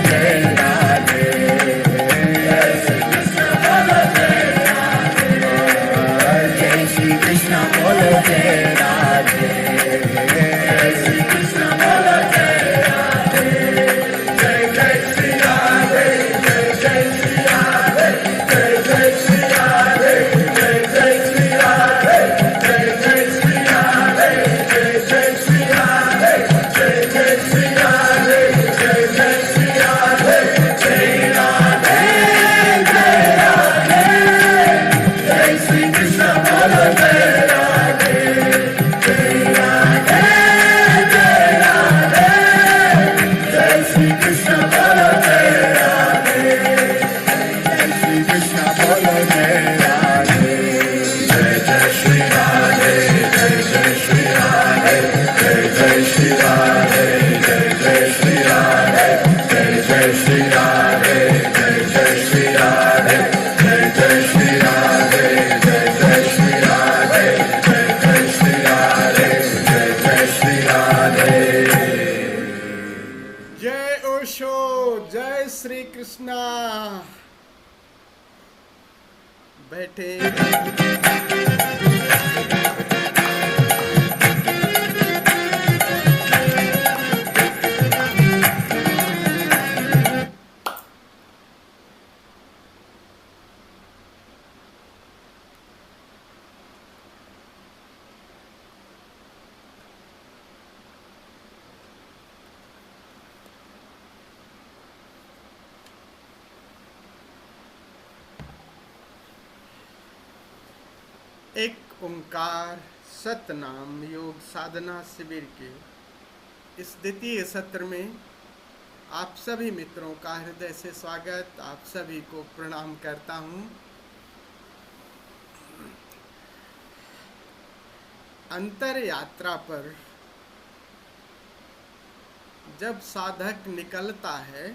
जय राधे। जय श्री कृष्ण बोलो जय राधे। जय श्री कृष्ण बोलो जय राधे। जय श्री कृष्ण बोलो जय राधे। जय जय श्री राधे। जय जय श्री राधे। जय जय श्री राधे। जय जय श्री राधे। जय जय श्री राधे। जय जय श्री राधे। जय जय श्री राधे। जय जय श्री राधे। जय राधे जय राधे। जय श्री कृष्ण बोलो जय राधे। जय राधे जय राधे। जय श्री कृष्ण बोलो जय राधे। जय श्री कृष्ण बोलो जय राधे। जय जय श्री राधे। जय जय श्री राधे। जय जय श्री राधे। जय जय श्री राधे। जय जय श्री राधे। जय जय श्री राधे। जय जय श्री राधे। जय जय श्री राधे। जय जय श्री राधे। जय जय श्री राधे। जय ओशो, जय श्री कृष्णा। बैठे। एक ओंकार सतनाम योग साधना शिविर के इस द्वितीय सत्र में आप सभी मित्रों का हृदय से स्वागत, आप सभी को प्रणाम करता हूँ। अंतर यात्रा पर जब साधक निकलता है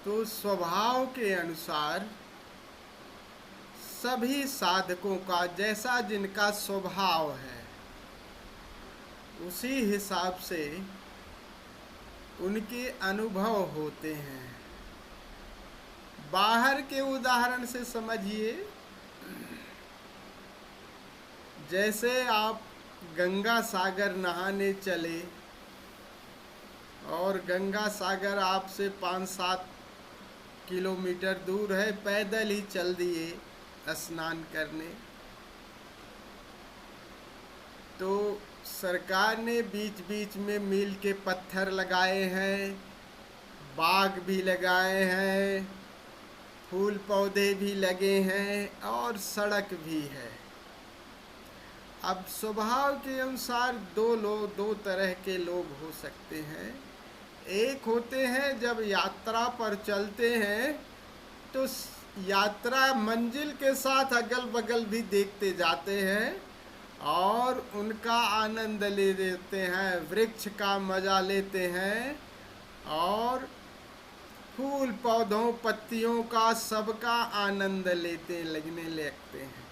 तो स्वभाव के अनुसार सभी साधकों का जैसा जिनका स्वभाव है उसी हिसाब से उनके अनुभव होते हैं। बाहर के उदाहरण से समझिए, जैसे आप गंगा सागर नहाने चले और गंगा सागर आपसे 5-7 किलोमीटर दूर है, पैदल ही चल दिए स्नान करने, तो सरकार ने बीच बीच में मील के पत्थर लगाए हैं, बाग भी लगाए हैं, फूल पौधे भी लगे हैं और सड़क भी है। अब स्वभाव के अनुसार दो तरह के लोग हो सकते हैं। एक होते हैं जब यात्रा पर चलते हैं तो यात्रा मंजिल के साथ अगल बगल भी देखते जाते हैं और उनका आनंद ले लेते हैं, वृक्ष का मजा लेते हैं और फूल पौधों पत्तियों का सबका आनंद लगने लगते हैं।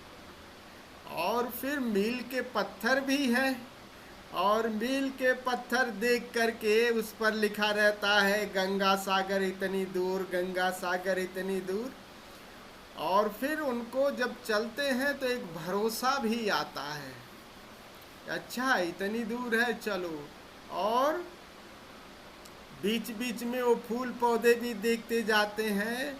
और फिर मील के पत्थर भी हैं और मील के पत्थर देख करके उस पर लिखा रहता है गंगा सागर इतनी दूर, गंगा सागर इतनी दूर। और फिर उनको जब चलते हैं तो एक भरोसा भी आता है, अच्छा इतनी दूर है चलो। और बीच बीच में वो फूल पौधे भी देखते जाते हैं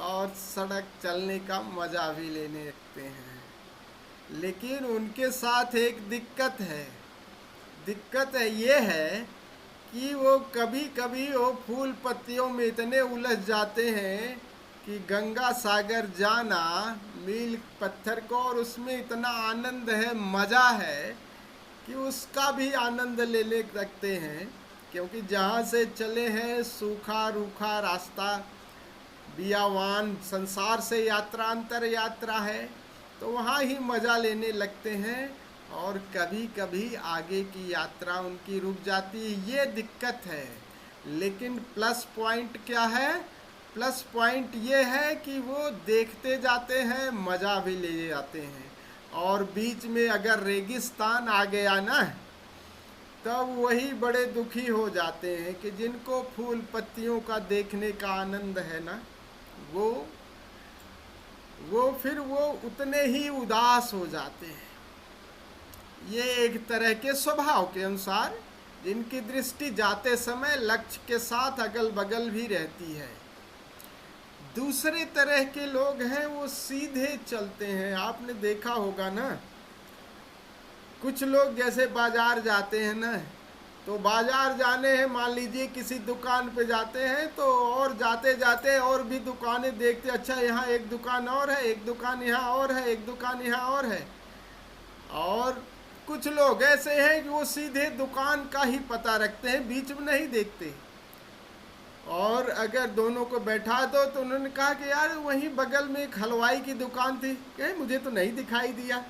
और सड़क चलने का मज़ा भी लेने लगते हैं। लेकिन उनके साथ एक दिक्कत है। दिक्कत ये है कि वो कभी कभी वो फूल पत्तियों में इतने उलझ जाते हैं कि गंगा सागर जाना मील पत्थर को, और उसमें इतना आनंद है, मज़ा है कि उसका भी आनंद ले सकते हैं, क्योंकि जहाँ से चले हैं सूखा रूखा रास्ता, बियावान संसार से यात्रा अंतर यात्रा है, तो वहाँ ही मज़ा लेने लगते हैं और कभी कभी आगे की यात्रा उनकी रुक जाती है। ये दिक्कत है। लेकिन प्लस पॉइंट क्या है? प्लस पॉइंट ये है कि वो देखते जाते हैं, मज़ा भी ले जाते हैं। और बीच में अगर रेगिस्तान आ गया ना तब वही बड़े दुखी हो जाते हैं कि जिनको फूल पत्तियों का देखने का आनंद है ना, फिर वो उतने ही उदास हो जाते हैं। ये एक तरह के स्वभाव के अनुसार जिनकी दृष्टि जाते समय लक्ष्य के साथ अगल बगल भी रहती है। दूसरे तरह के लोग हैं, वो सीधे चलते हैं। आपने देखा होगा ना, कुछ लोग जैसे बाजार जाते हैं ना, तो बाजार जाने हैं, मान लीजिए किसी दुकान पे जाते हैं, तो और जाते जाते और भी दुकानें देखते, अच्छा यहाँ एक दुकान और है, एक दुकान यहाँ और है, एक दुकान यहाँ और है। और कुछ लोग ऐसे हैं कि वो सीधे दुकान का ही पता रखते हैं, बीच में नहीं देखते। और अगर दोनों को बैठा दो तो उन्होंने कहा कि यार वहीं बगल में एक हलवाई की दुकान थी, कहे मुझे तो नहीं दिखाई दिया।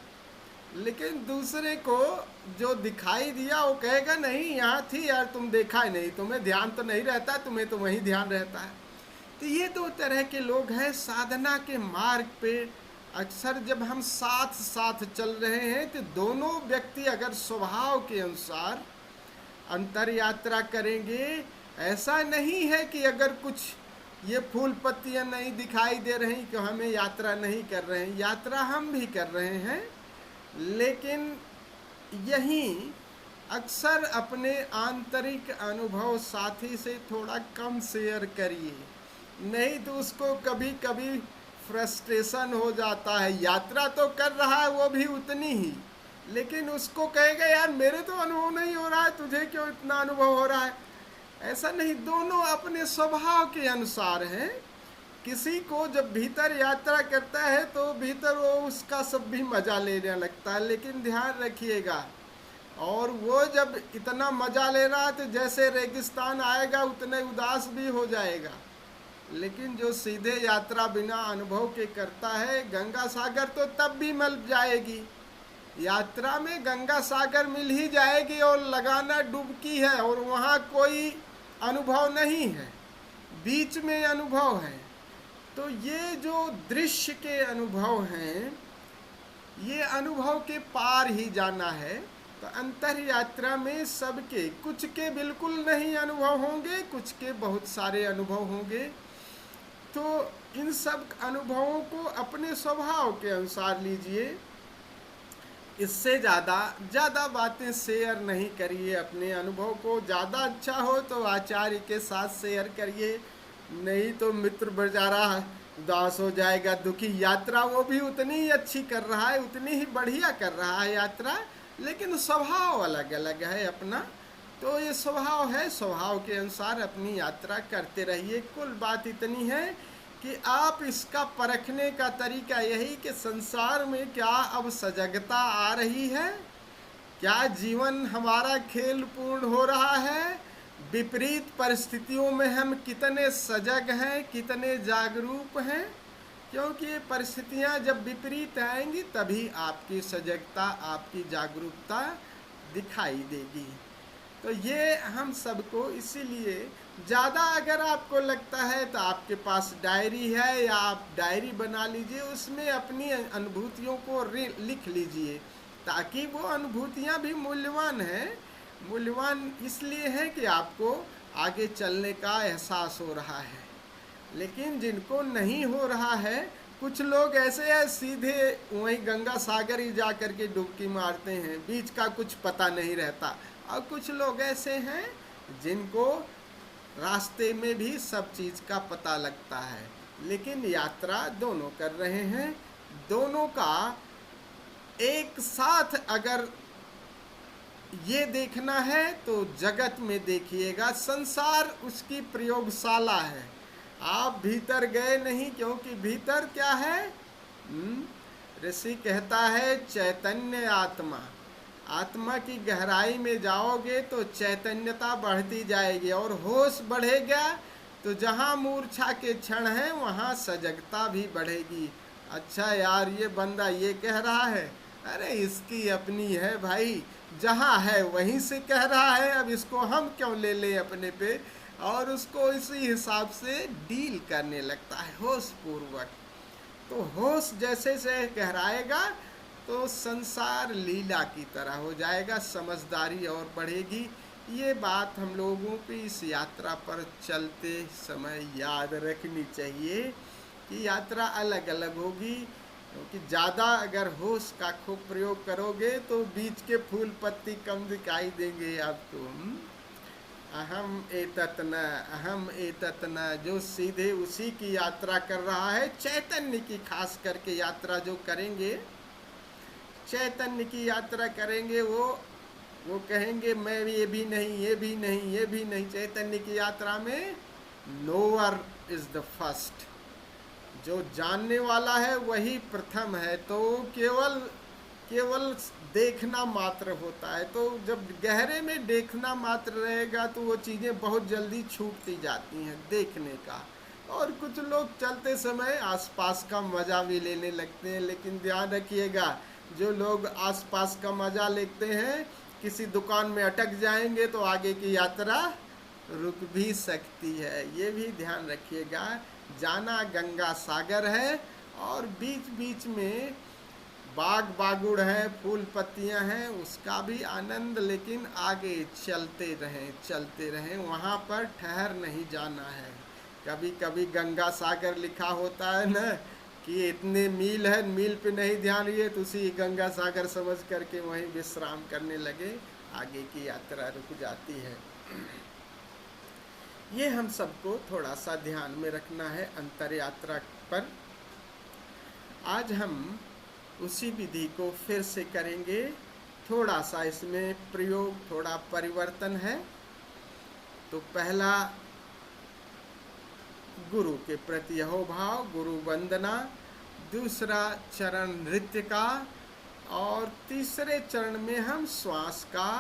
लेकिन दूसरे को जो दिखाई दिया वो कहेगा नहीं यहाँ थी यार, तुम देखा ही नहीं, तुम्हें ध्यान तो नहीं रहता, तुम्हें तो वहीं ध्यान रहता है। तो ये दो तरह के लोग हैं साधना के मार्ग पे। अक्सर जब हम साथ साथ चल रहे हैं तो दोनों व्यक्ति अगर स्वभाव के अनुसार अंतर यात्रा करेंगे, ऐसा नहीं है कि अगर कुछ ये फूल पत्तियां नहीं दिखाई दे रही कि हमें यात्रा नहीं कर रहे हैं, यात्रा हम भी कर रहे हैं। लेकिन यहीं अक्सर अपने आंतरिक अनुभव साथी से थोड़ा कम शेयर करिए, नहीं तो उसको कभी कभी फ्रस्ट्रेशन हो जाता है। यात्रा तो कर रहा है वो भी उतनी ही, लेकिन उसको कहेगा यार मेरे तो अनुभव नहीं हो रहा है, तुझे क्यों इतना अनुभव हो रहा है। ऐसा नहीं, दोनों अपने स्वभाव के अनुसार हैं। किसी को जब भीतर यात्रा करता है तो भीतर वो उसका सब भी मज़ा लेने लगता है, लेकिन ध्यान रखिएगा, और वो जब इतना मज़ा ले रहा है तो जैसे रेगिस्तान आएगा उतने उदास भी हो जाएगा। लेकिन जो सीधे यात्रा बिना अनुभव के करता है, गंगा सागर तो तब भी मिल जाएगी, यात्रा में गंगा सागर मिल ही जाएगी, और लगाना डुबकी है और वहाँ कोई अनुभव नहीं है, बीच में अनुभव है। तो ये जो दृश्य के अनुभव हैं, ये अनुभव के पार ही जाना है। तो अंतर यात्रा में सबके, कुछ के बिल्कुल नहीं अनुभव होंगे, कुछ के बहुत सारे अनुभव होंगे। तो इन सब अनुभवों को अपने स्वभाव के अनुसार लीजिए, इससे ज़्यादा बातें शेयर नहीं करिए। अपने अनुभव को ज़्यादा अच्छा हो तो आचार्य के साथ शेयर करिए, नहीं तो मित्र बेचारा उदास हो जाएगा, दुखी। यात्रा वो भी उतनी ही अच्छी कर रहा है, उतनी ही बढ़िया कर रहा है यात्रा, लेकिन स्वभाव अलग अलग है अपना। तो ये स्वभाव है, स्वभाव के अनुसार अपनी यात्रा करते रहिए। कुल बात इतनी है कि आप इसका परखने का तरीका यही कि संसार में क्या अब सजगता आ रही है, क्या जीवन हमारा खेल पूर्ण हो रहा है, विपरीत परिस्थितियों में हम कितने सजग हैं, कितने जागरूक हैं। क्योंकि ये परिस्थितियाँ जब विपरीत आएंगी तभी आपकी सजगता, आपकी जागरूकता दिखाई देगी। तो ये हम सबको, इसीलिए ज़्यादा अगर आपको लगता है तो आपके पास डायरी है, या आप डायरी बना लीजिए, उसमें अपनी अनुभूतियों को लिख लीजिए, ताकि वो अनुभूतियाँ भी मूल्यवान हैं। मूल्यवान इसलिए है कि आपको आगे चलने का एहसास हो रहा है। लेकिन जिनको नहीं हो रहा है, कुछ लोग ऐसे हैं सीधे वहीं गंगा सागर ही जा कर के डुबकी मारते हैं, बीच का कुछ पता नहीं रहता। और कुछ लोग ऐसे हैं जिनको रास्ते में भी सब चीज़ का पता लगता है। लेकिन यात्रा दोनों कर रहे हैं, दोनों का एक साथ अगर ये देखना है तो जगत में देखिएगा। संसार उसकी प्रयोगशाला है, आप भीतर गए नहीं, क्योंकि भीतर क्या है, ऋषि कहता है चैतन्य आत्मा। आत्मा की गहराई में जाओगे तो चैतन्यता बढ़ती जाएगी, और होश बढ़ेगा तो जहाँ मूर्छा के क्षण हैं वहाँ सजगता भी बढ़ेगी। अच्छा यार ये बंदा ये कह रहा है, अरे इसकी अपनी है भाई, जहाँ है वहीं से कह रहा है, अब इसको हम क्यों ले लें अपने पे, और उसको इसी हिसाब से डील करने लगता है होश पूर्वक। तो होश जैसे से गहराएगा तो संसार लीला की तरह हो जाएगा, समझदारी और बढ़ेगी। ये बात हम लोगों को इस यात्रा पर चलते समय याद रखनी चाहिए कि यात्रा अलग अलग होगी, क्योंकि ज़्यादा अगर होश का खूब प्रयोग करोगे तो बीच के फूल पत्ती कम दिखाई देंगे आपको। अहम एतत न, अहम एतत न, जो सीधे उसी की यात्रा कर रहा है, चैतन्य की खास करके यात्रा जो करेंगे, चैतन्य की यात्रा करेंगे, वो कहेंगे मैं ये भी नहीं, ये भी नहीं, ये भी नहीं। चैतन्य की यात्रा में नोअर इज द फर्स्ट, जो जानने वाला है वही प्रथम है। तो केवल केवल देखना मात्र होता है। तो जब गहरे में देखना मात्र रहेगा तो वो चीज़ें बहुत जल्दी छूटती जाती हैं देखने का। और कुछ लोग चलते समय आसपास का मज़ा भी लेने लगते हैं, लेकिन ध्यान रखिएगा, जो लोग आसपास का मज़ा लेते हैं किसी दुकान में अटक जाएंगे तो आगे की यात्रा रुक भी सकती है। ये भी ध्यान रखिएगा। जाना गंगा सागर है और बीच बीच में बाग बागुड़ है, फूल पत्तियां हैं, उसका भी आनंद, लेकिन आगे चलते रहें, वहाँ पर ठहर नहीं जाना है। कभी कभी गंगा सागर लिखा होता है ना कि इतने मील है, मील पे नहीं ध्यान दिए तो उसी गंगा सागर समझ करके वहीं विश्राम करने लगे, आगे की यात्रा रुक जाती है। ये हम सबको थोड़ा सा ध्यान में रखना है अंतर यात्रा पर। आज हम उसी विधि को फिर से करेंगे, थोड़ा सा इसमें प्रयोग, थोड़ा परिवर्तन है। तो पहला, गुरु के प्रति अहोभाव, गुरु वंदना। दूसरा चरण नृत्य का। और तीसरे चरण में हम श्वास का,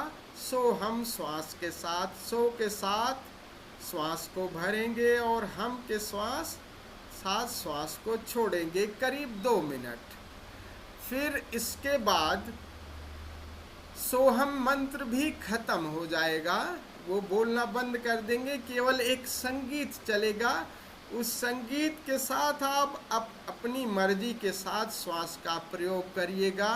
हम श्वास के साथ, के साथ श्वास को भरेंगे और हम के साथ श्वास को छोड़ेंगे करीब 2 मिनट। फिर इसके बाद सोहम मंत्र भी खत्म हो जाएगा, वो बोलना बंद कर देंगे, केवल एक संगीत चलेगा। उस संगीत के साथ आप अपनी मर्जी के साथ श्वास का प्रयोग करिएगा,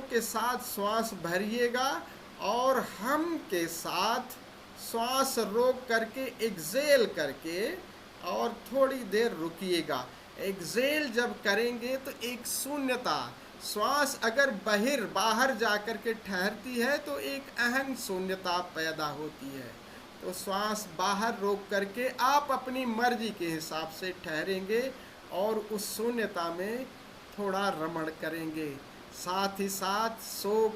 के साथ श्वास भरिएगा और हम के साथ श्वास रोक करके एक्सेल करके और थोड़ी देर रुकिएगा। एक्सेल जब करेंगे तो एक शून्यता, श्वास अगर बाहर जाकर के ठहरती है तो एक अहम शून्यता पैदा होती है। तो श्वास बाहर रोक करके आप अपनी मर्जी के हिसाब से ठहरेंगे और उस शून्यता में थोड़ा रमण करेंगे। साथ ही साथ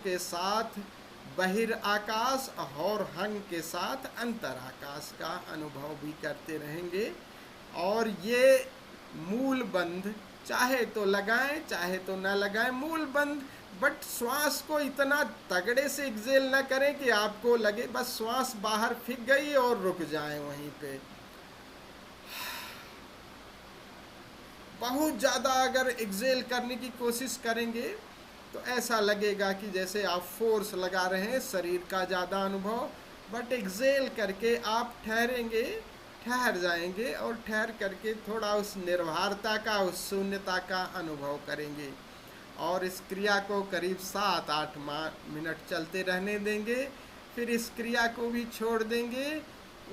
के साथ बहिर आकाश और हंग के साथ अंतर आकाश का अनुभव भी करते रहेंगे। और ये मूल बंध चाहे तो लगाएं चाहे तो ना लगाएं, मूल बंद, बट श्वास को इतना तगड़े से एक्सेल ना करें कि आपको लगे बस श्वास बाहर फेंक गई और रुक जाए वहीं पे। बहुत ज़्यादा अगर एक्सेल करने की कोशिश करेंगे तो ऐसा लगेगा कि जैसे आप फोर्स लगा रहे हैं, शरीर का ज़्यादा अनुभव। बट एक्सेल करके आप ठहर जाएंगे और ठहर करके थोड़ा उस निर्भरता का, उस शून्यता का अनुभव करेंगे। और इस क्रिया को करीब 7-8 मिनट चलते रहने देंगे। फिर इस क्रिया को भी छोड़ देंगे,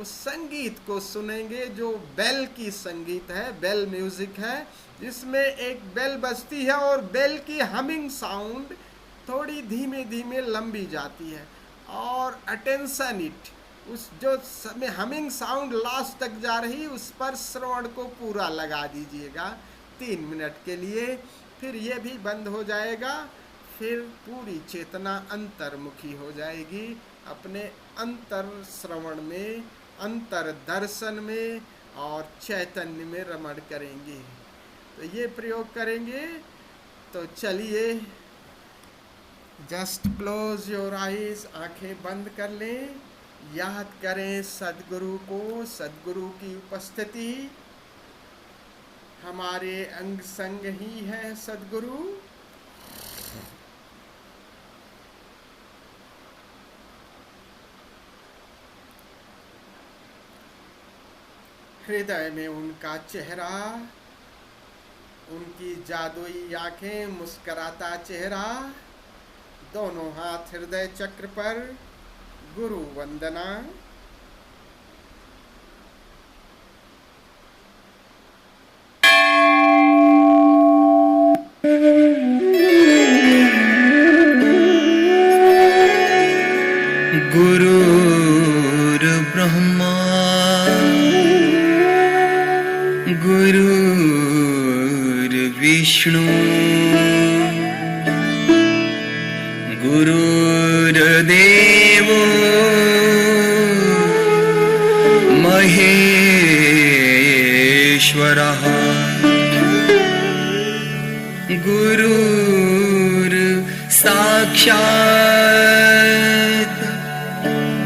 उस संगीत को सुनेंगे जो बेल की संगीत है, बेल म्यूजिक है, जिसमें एक बेल बजती है और बेल की हमिंग साउंड थोड़ी धीमे धीमे लंबी जाती है। और अटेंशन इट, उस जो समय हमिंग साउंड लास्ट तक जा रही, उस पर श्रवण को पूरा लगा दीजिएगा 3 मिनट के लिए। फिर ये भी बंद हो जाएगा। फिर पूरी चेतना अंतर्मुखी हो जाएगी, अपने अंतर श्रवण में, अंतर दर्शन में और चैतन्य में रमण करेंगे। तो ये प्रयोग करेंगे। तो चलिए, जस्ट क्लोज योर आइज, आंखें बंद कर लें। याद करें सद्गुरु को, सद्गुरु की उपस्थिति, हमारे अंग संग ही है सद्गुरु। हृदय में उनका चेहरा, उनकी जादुई आंखें, मुस्कराता चेहरा, दोनों हाथ हृदय चक्र पर, गुरु वंदना। गुरुर्ब्रह्मा गुरुर्विष्णु गुरुर्देवो महेश्वरः गुरुर्साक्षात्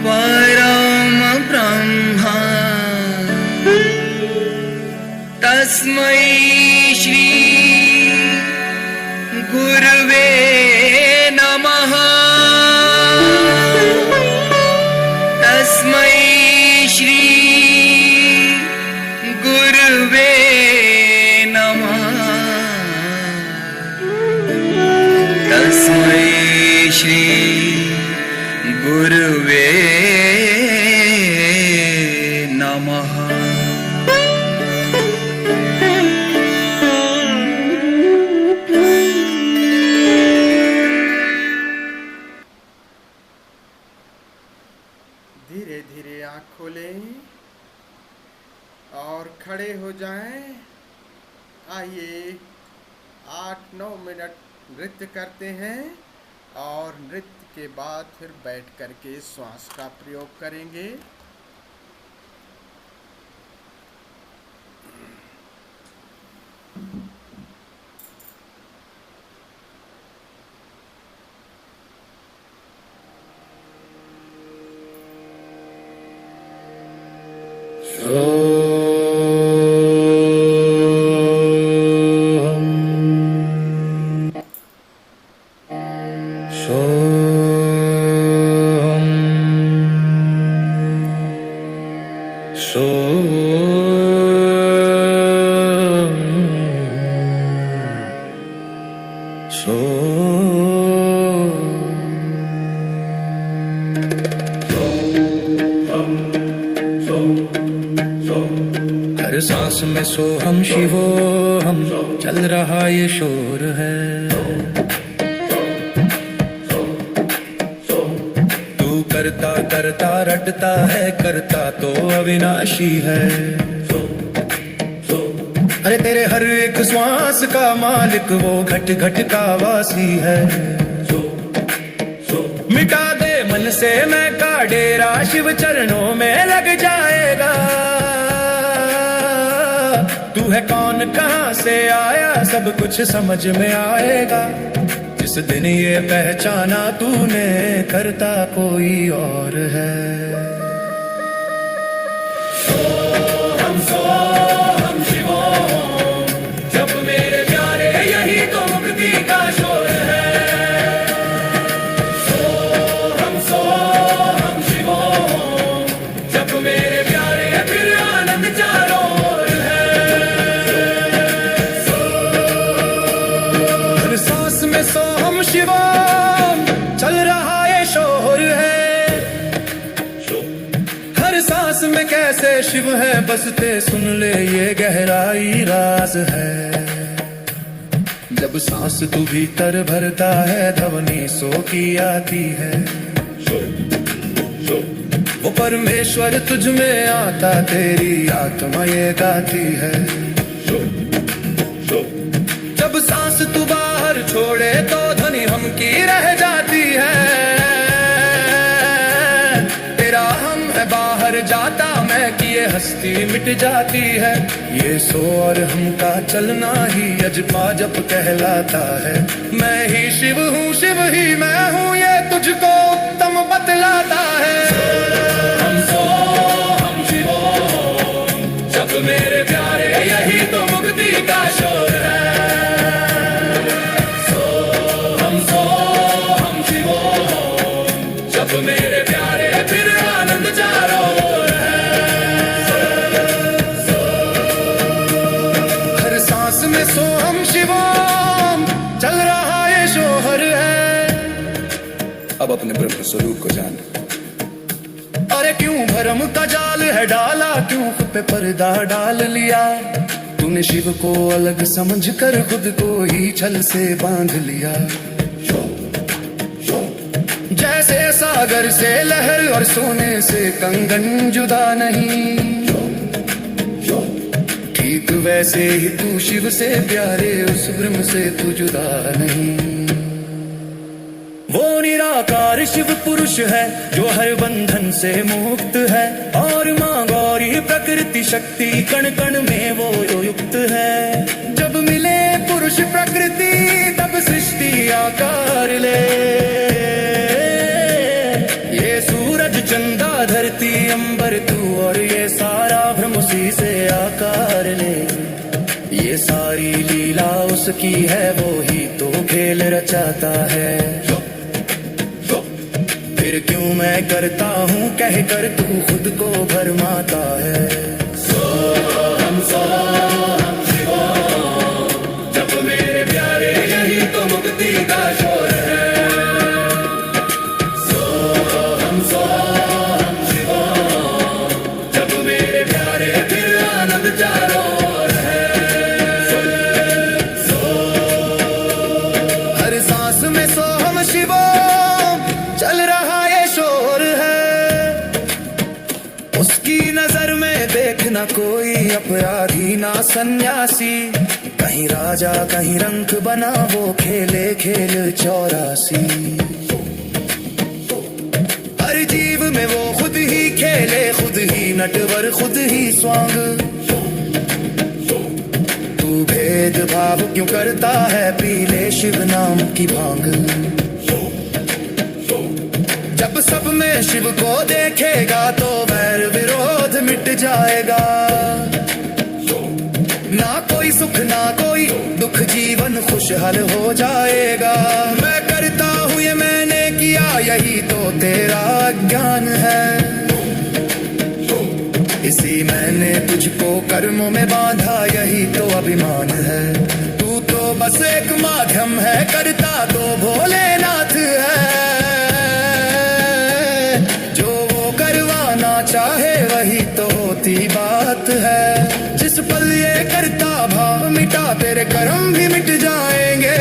परम ब्रह्मा तस्मै श्री गुरवे नमः। तस्मै श्री गुरवे नमः। तस्मै श्री गुरवे नमः। धीरे धीरे आँख खोलें और खड़े हो जाएं। आइए 8-9 मिनट नृत्य करते हैं और नृत्य के बाद फिर बैठ करके श्वास का प्रयोग करेंगे। हर सांस में सोहम शिवोहम चल रहा ये शोर है। तू करता करता रटता है, करता तो अविनाशी है। अरे तेरे हर एक श्वास का मालिक वो घट घट का वासी है। मिटा दे मन से मैं का डेरा, शिव चरणों में लग जाएगा। तू है कौन, कहां से आया, सब कुछ समझ में आएगा। जिस दिन ये पहचाना तूने, करता कोई और है। हम शिवोम, जब मेरे प्यारे यही तो मुक्ति का शोर है। हम शिवोम, जब मेरे प्यारे फिर आनंद चारों ओर है। हर सांस में सोहम शिवोम चल रहा ये शोर है। हर सांस में कैसे शिव है बसते, सुन ले ये गहराई राज है। जब सांस तू भीतर भरता है, ध्वनि सो की आती है। वो परमेश्वर तुझ में आता, तेरी आत्मा ये गाती है। जब सांस तू बाहर छोड़े तो ध्वनि हम की रह जाती है। तेरा हम है बाहर जाता, मैं किए हस्ती मिट जाती है। ये सो और हम का चलना ही अजपा जप कहलाता है। मैं ही शिव हूँ, शिव ही मैं हूँ, ये तुझको तम बतलाता है। हम शिवो, जब मेरे प्यारे यही तो मुक्ति का शोर है। हम शिवो, जब मेरे प्यारे फिर आनंद चारों ओर है। हर सांस में सो हम अपने ब्रह्म स्वरूप को जान। अरे क्यों भरम का जाल है डाला, क्यों खुद पे पर्दा डाल लिया, तूने शिव को अलग समझकर खुद को ही छल से बांध लिया। जैसे सागर से लहर और सोने से कंगन जुदा नहीं, ठीक वैसे ही तू शिव से प्यारे उस ब्रह्म से तू जुदा नहीं। वो निराकार शिव पुरुष है जो हर बंधन से मुक्त है, और माँ गौरी प्रकृति शक्ति कण कण में वो युक्त है। जब मिले पुरुष प्रकृति तब सृष्टि आकार ले, ये सूरज चंदा धरती अंबर तू और ये सारा ब्रह्म उसी से आकार ले। ये सारी लीला उसकी है, वो ही तो खेल रचाता है। फिर क्यों मैं करता हूँ कह कर तू खुद को भरमाता है। सोहम सोहम शिवोम, जब मेरे प्यारे यही तो मुक्ति का शोर है। सोहम सोहम शिवोम, जब मेरे प्यारे फिर आनंद चारों ओर है। हर सांस में सोहम शिवोम चल रहा ये शोर है। उसकी नजर में देखना कोई अपराधी ना सन्यासी, कहीं राजा कहीं रंक बना वो खेले खेल 84। हर जीव में वो खुद ही खेले, खुद ही नटवर खुद ही स्वांग। तू भेदभाव क्यों करता है, पीले शिव नाम की भांग। जब सब में शिव को देखेगा तो वैर विरोध मिट जाएगा। ना कोई सुख ना कोई दुख, जीवन खुशहाल हो जाएगा। मैं करता हूँ ये मैंने किया, यही तो तेरा ज्ञान है। इसी मैंने तुझको कर्मों में बांधा, यही तो अभिमान है। तू तो बस एक माध्यम है, करता तो भोलेनाथ है। चाहे वही तो होती बात है। जिस पल ये करता भाव मिटा, तेरे कर्म भी मिट जाएंगे।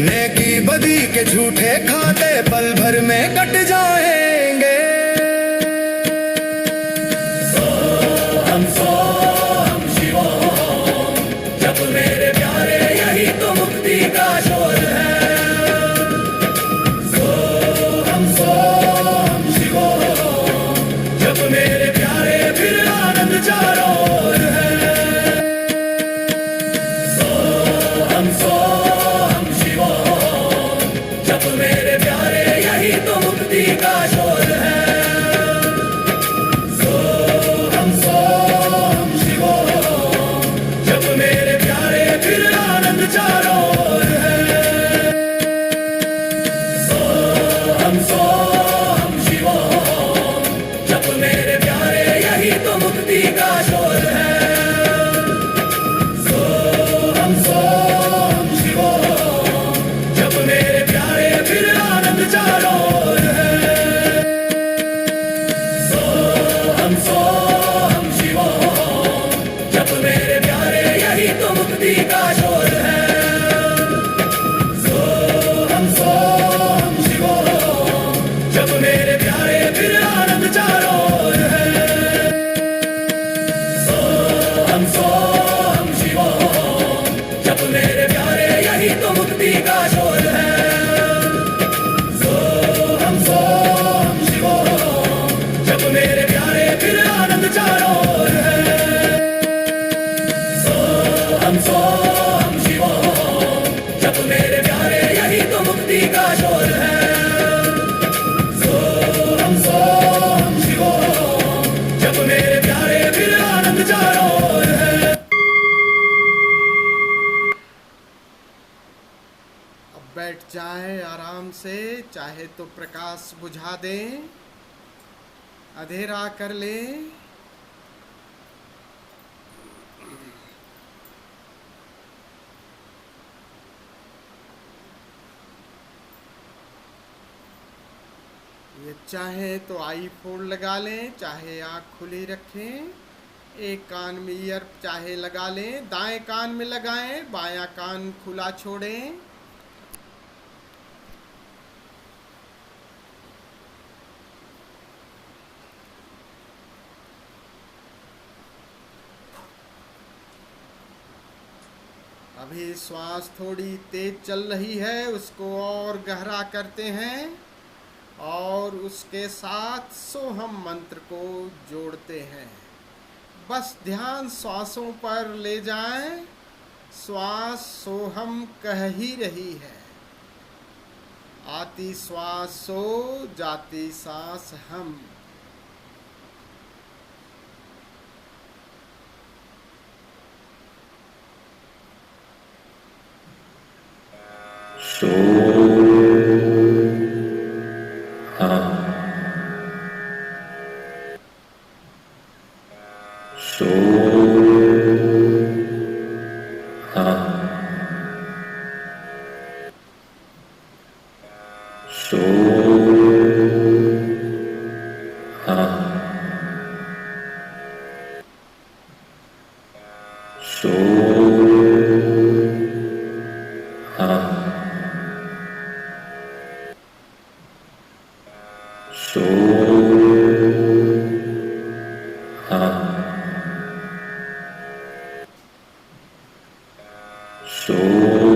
नेकी बदी के झूठे खाते पल भर में कट जाएंगे। सोहम सोहम शिवोम, जब मेरे प्यारे यही तो मुक्ति का शोर है। मेरे प्यारे फिर आनंद चारों ओर है। सोहम सोहम शिवोम, जब मेरे प्यारे यही तो मुक्ति का शोर है। सोहम सोहम शिवोम, जब मेरे प्यारे फिर आनंद चारों ओर है। सोहम सोहम शिवोम, जब मेरे प्यारे यही तो मुक्ति का शोर है। सोहम सोहम शिवोम, जब मेरे प्यारे फिर आनंद चारों ओर है। सोहम सोहम शिवोम, जब मेरे प्यारे यही तो मुक्ति का शोर है। सोहम सोहम शिवोम, जब मेरे प्यारे फिर आनंद चारों ओर है। सोहम सोहम शिवोम, जब मेरे प्यारे यही तो मुक्ति का शोर है। सोहम सोहम शिवोम, जब मेरे प्यारे फिर आनंद चारों ओर है। सोहम सोहम शिवोम, जब मेरे प्यारे यही तो मुक्ति का शोर है। सोहम सोहम शिवोम, जब मेरे प्यारे फिर आनंद चारों ओर है। अब बैठ जाएं आराम से, चाहे तो प्रकाश बुझा दें, अंधेरा कर लें। ये चाहे तो आईफोन लगा लें, चाहे आँख खुली रखें, एक कान में ईयर चाहे लगा लें, दाएं कान में लगाएं, बायां कान खुला छोड़ें। अभी श्वास थोड़ी तेज चल रही है, उसको और गहरा करते हैं और उसके साथ सोहम मंत्र को जोड़ते हैं। बस ध्यान श्वासों पर ले जाएं। श्वास सोहम कह ही रही है। आती श्वास सो, जाती सांस हम। सो हम, सो हम, सो हम, सो हम, सो हम, सो हम, सो हम,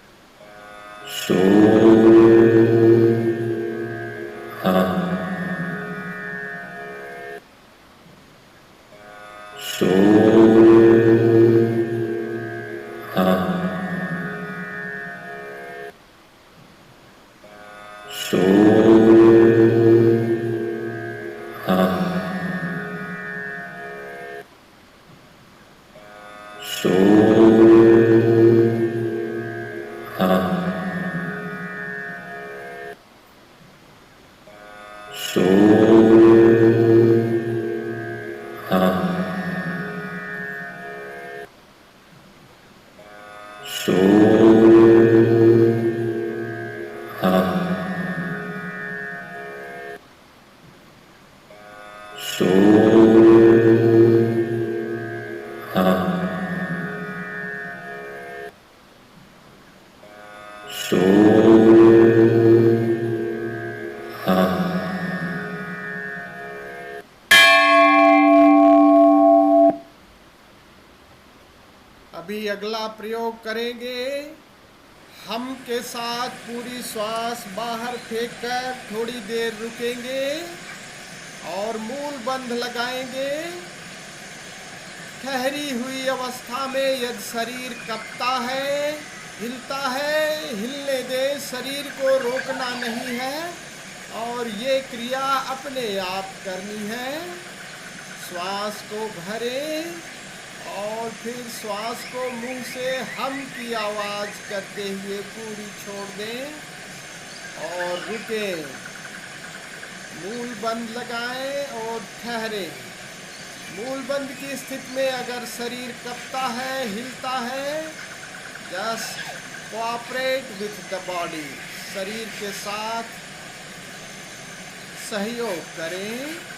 सो हम, सो हम, सो हम, सो हम, सो हम, सो हम, सो हम। अभी अगला प्रयोग करेंगे। हम के साथ पूरी श्वास बाहर फेंककर थोड़ी देर रुकेंगे और मूल बंध लगाएंगे। ठहरी हुई अवस्था में यदि शरीर कँपता है, हिलता है, हिलने दे, शरीर को रोकना नहीं है और ये क्रिया अपने आप करनी है। श्वास को भरें और फिर श्वास को मुंह से हम की आवाज़ करते हुए पूरी छोड़ दें और रुकें। मूल बंद लगाएं और ठहरें। मूल बंद की स्थिति में अगर शरीर कँपता है, हिलता है, just cooperate with the body, शरीर के साथ सहयोग करें।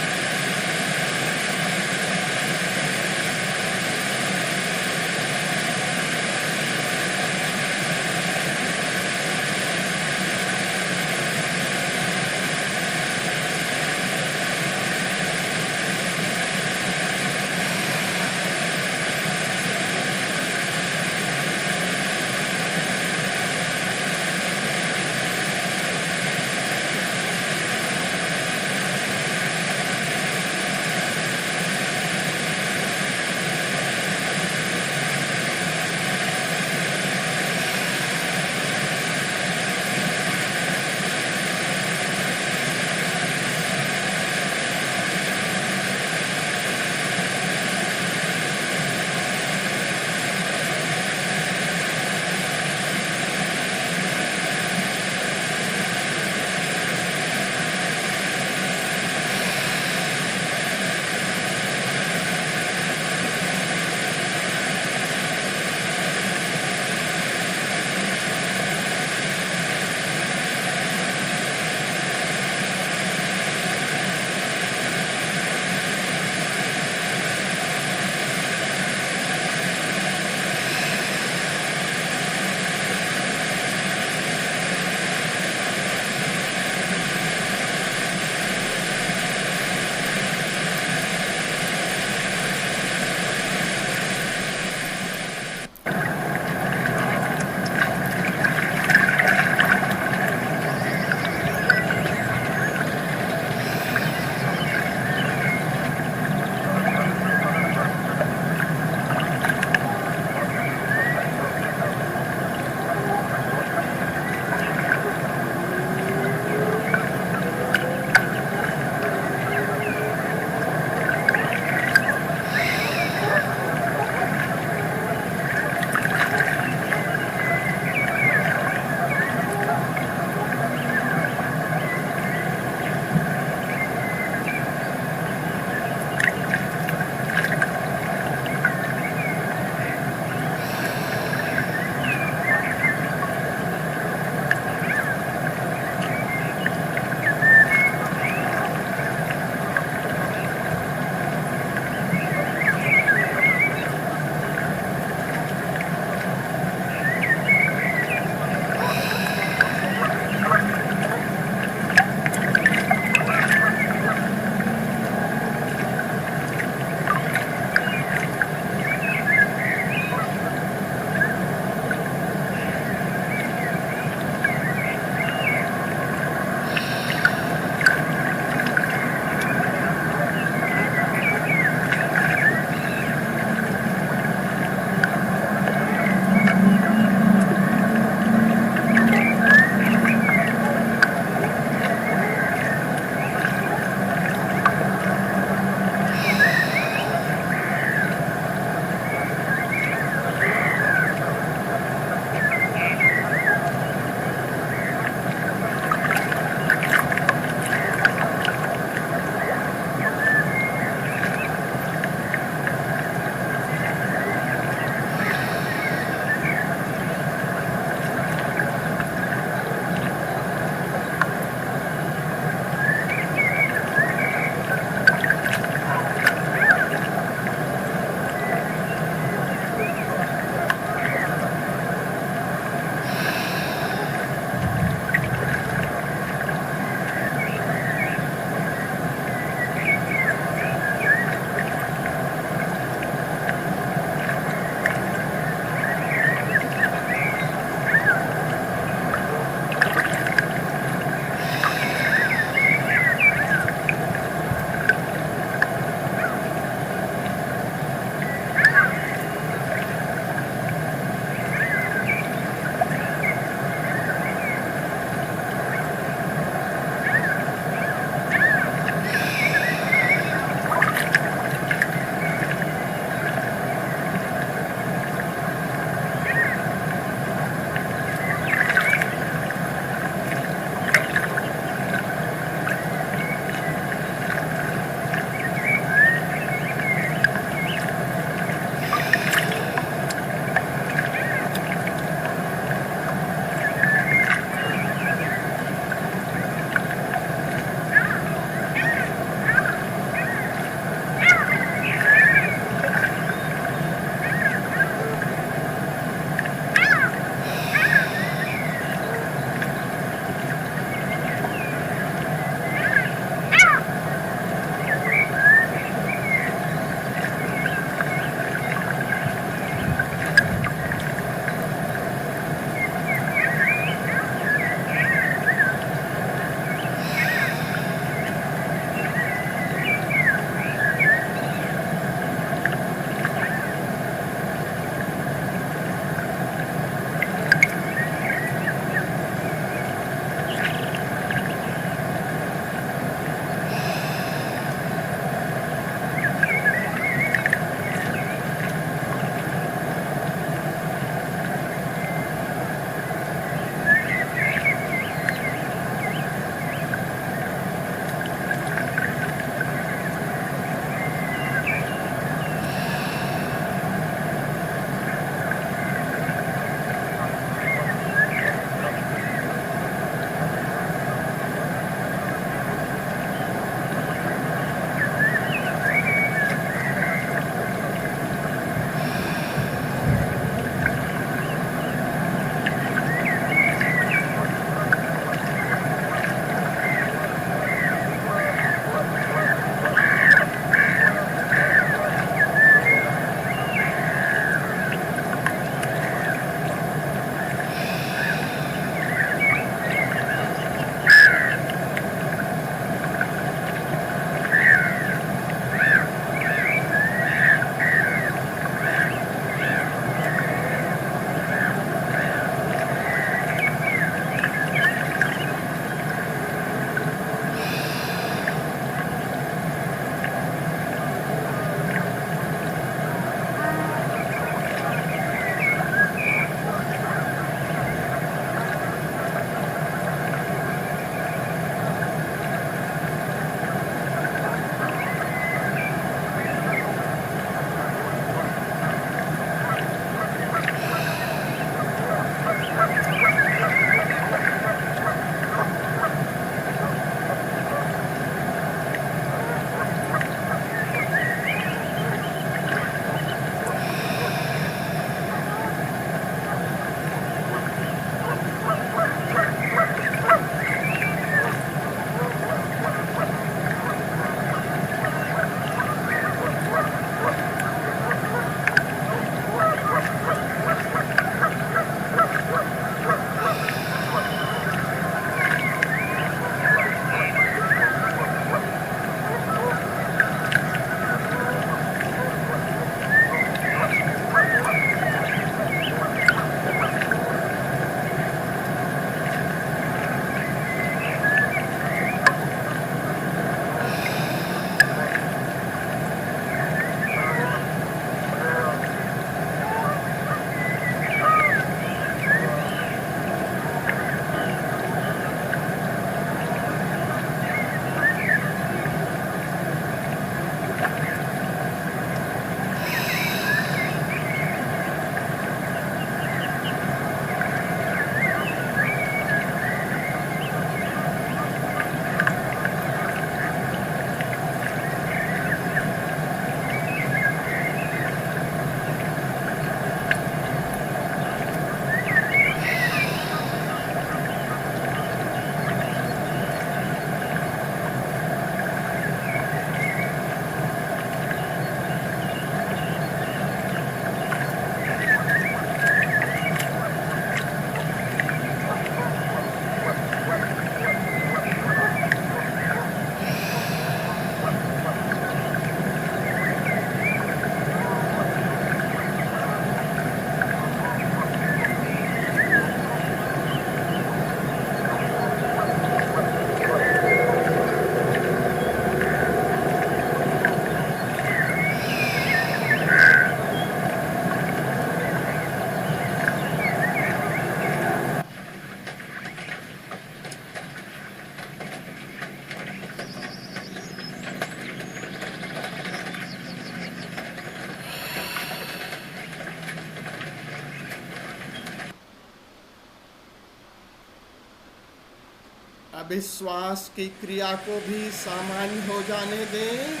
अविश्वास की क्रिया को भी सामान्य हो जाने दें।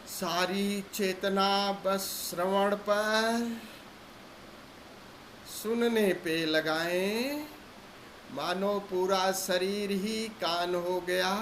सारी चेतना बस श्रवण पर, सुनने पे लगाएं, मानो पूरा शरीर ही कान हो गया।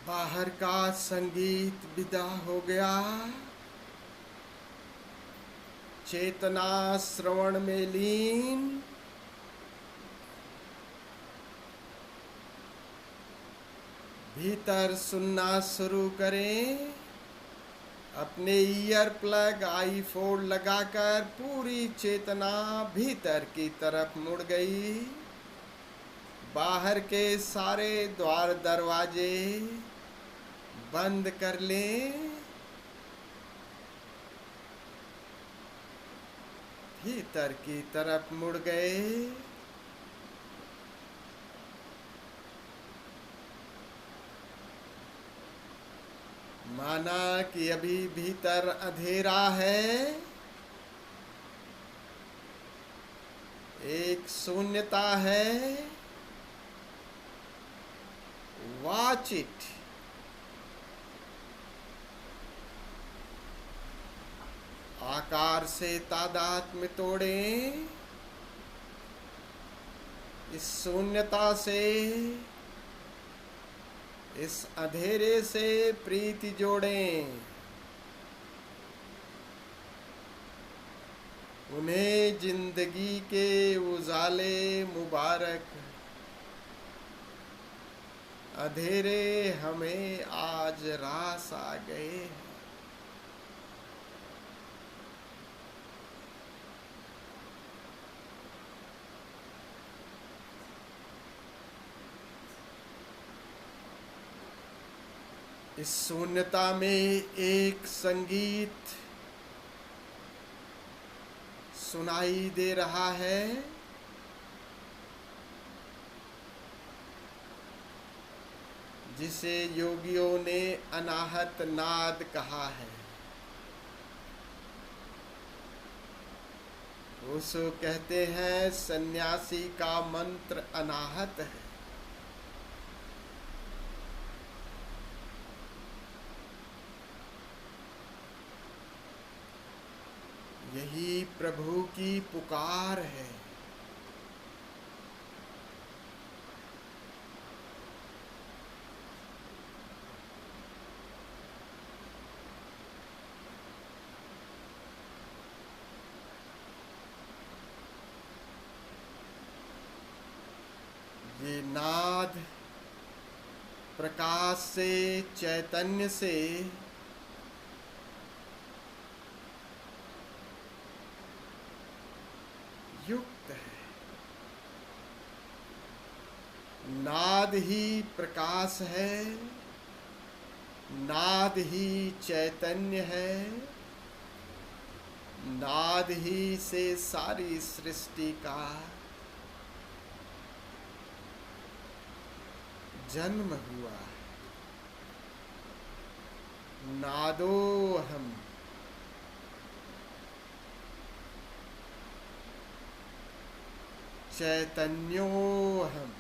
बाहर का संगीत विदा हो गया। चेतना श्रवण में लीन। भीतर सुनना शुरू करें। अपने ईयर प्लग आईफोन लगाकर पूरी चेतना भीतर की तरफ मुड़ गई। बाहर के सारे द्वार दरवाजे बंद कर लें। भीतर की तरफ मुड़ गए। माना कि अभी भीतर अंधेरा है। एक शून्यता है। Watch it. आकार से तादात्म्य तोड़ें। इस शून्यता से, इस अंधेरे से प्रीति जोड़ें। उन्हें जिंदगी के उजाले मुबारक। अंधेरे हमें आज रास आ गए। इस शून्यता में एक संगीत सुनाई दे रहा है, जिसे योगियों ने अनाहत नाद कहा है। उसको कहते हैं सन्यासी का मंत्र अनाहत है। यही प्रभु की पुकार है। ये नाद प्रकाश से, चैतन्य से युक्त है। नाद ही प्रकाश है, नाद ही चैतन्य है, नाद ही से सारी सृष्टि का जन्म हुआ है। नादोहम, चैतन्योहम।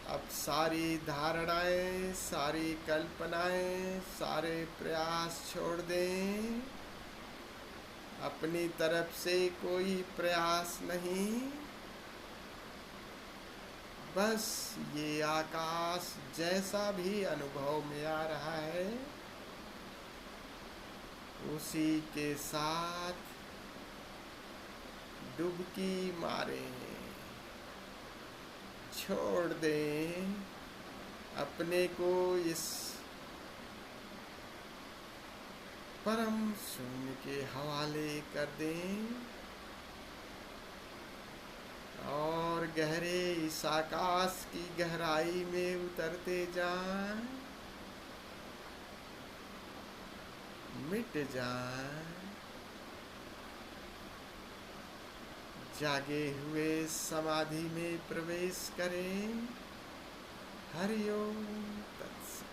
अब सारी धारणाएं, सारी कल्पनाएं, सारे प्रयास छोड़ दें। अपनी तरफ से कोई प्रयास नहीं, बस ये आकाश जैसा भी अनुभव में आ रहा है उसी के साथ डुबकी मारे, छोड़ दें अपने को, इस परम शून्य के हवाले कर दें और गहरे इस आकाश की गहराई में उतरते जाएं, मिट जाएं, जागे हुए समाधि में प्रवेश करें। हरि ओम तत्सत।